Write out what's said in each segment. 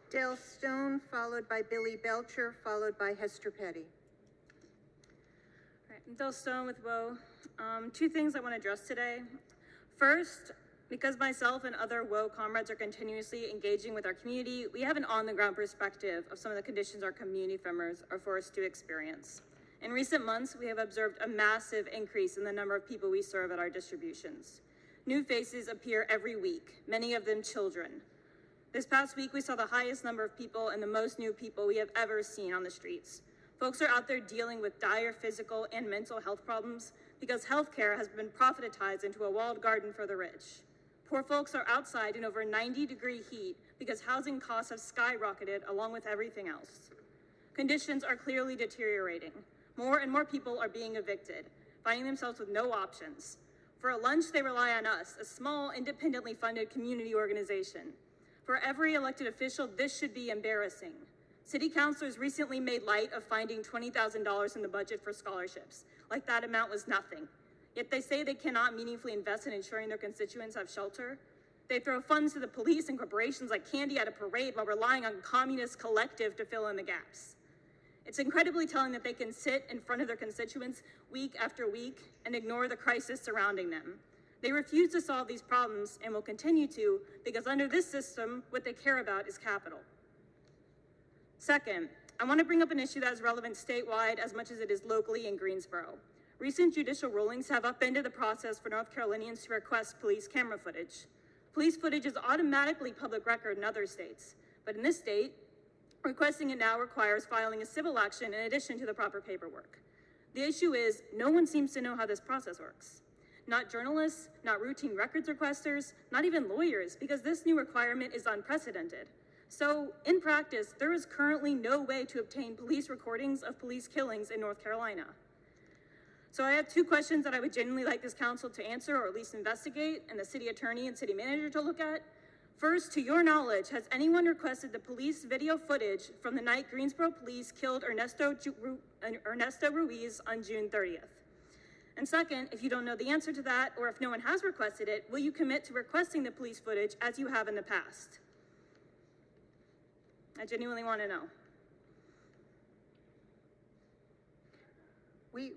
Dale Stone, followed by Billy Belcher, followed by Hester Petty. All right, I'm Dale Stone with WOA. Two things I want to address today. First, because myself and other WOA comrades are continuously engaging with our community, we have an on-the-ground perspective of some of the conditions our community members are forced to experience. In recent months, we have observed a massive increase in the number of people we serve at our distributions. New faces appear every week, many of them children. This past week, we saw the highest number of people and the most new people we have ever seen on the streets. Folks are out there dealing with dire physical and mental health problems because healthcare has been profitized into a walled garden for the rich. Poor folks are outside in over 90-degree heat because housing costs have skyrocketed along with everything else. Conditions are clearly deteriorating. More and more people are being evicted, finding themselves with no options. For a lunch, they rely on us, a small, independently funded community organization. For every elected official, this should be embarrassing. City councilors recently made light of finding $20,000 in the budget for scholarships, like that amount was nothing. Yet they say they cannot meaningfully invest in ensuring their constituents have shelter. They throw funds to the police and corporations like candy at a parade while relying on communist collective to fill in the gaps. It's incredibly telling that they can sit in front of their constituents week after week and ignore the crisis surrounding them. They refuse to solve these problems and will continue to because under this system, what they care about is capital. Second, I want to bring up an issue that is relevant statewide as much as it is locally in Greensboro. Recent judicial rulings have upended the process for North Carolinians to request police camera footage. Police footage is automatically public record in other states, but in this state, requesting it now requires filing a civil action in addition to the proper paperwork. The issue is, no one seems to know how this process works. Not journalists, not routine records requesters, not even lawyers, because this new requirement is unprecedented. So, in practice, there is currently no way to obtain police recordings of police killings in North Carolina. So I have two questions that I would genuinely like this council to answer or at least investigate and the city attorney and city manager to look at. First, to your knowledge, has anyone requested the police video footage from the night Greensboro police killed Ernesto Ruiz on June 30th? And second, if you don't know the answer to that, or if no one has requested it, will you commit to requesting the police footage as you have in the past? I genuinely want to know.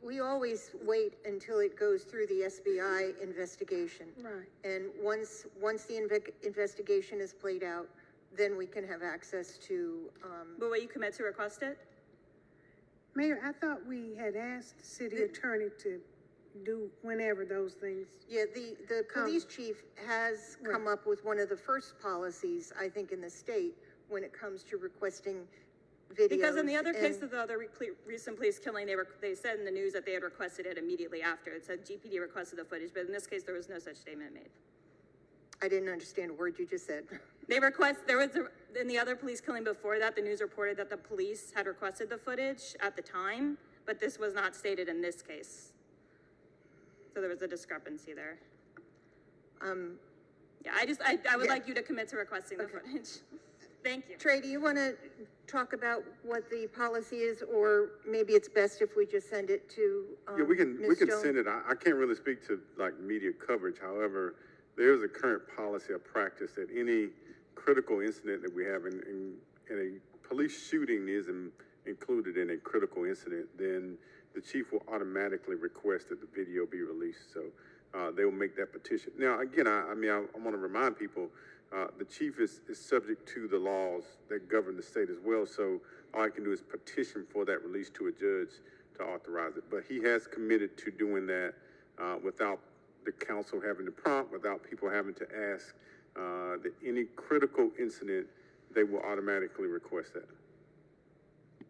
We always wait until it goes through the SBI investigation. Right. And once the investigation is played out, then we can have access to. But will you commit to request it? Mayor, I thought we had asked the city attorney to do whenever those things. Yeah, the police chief has come up with one of the first policies, I think, in the state when it comes to requesting videos. Because in the other case of the other recent police killing, they said in the news that they had requested it immediately after. It said GPD requested the footage, but in this case, there was no such statement made. I didn't understand a word you just said. In the other police killing before that, the news reported that the police had requested the footage at the time, but this was not stated in this case. So there was a discrepancy there. Yeah, I would like you to commit to requesting the footage. Thank you. Trey, do you want to talk about what the policy is, or maybe it's best if we just send it to yeah, we can Stone? send it. I can't really speak to like media coverage. However, there is a current policy of practice that any critical incident that we have in a police shooting is included in a critical incident, then the chief will automatically request that the video be released. So they will make that petition. Now, again, I want to remind people, the chief is subject to the laws that govern the state as well. So all I can do is petition for that release to a judge to authorize it. But he has committed to doing that without the council having to prompt, without people having to ask, that any critical incident, they will automatically request that.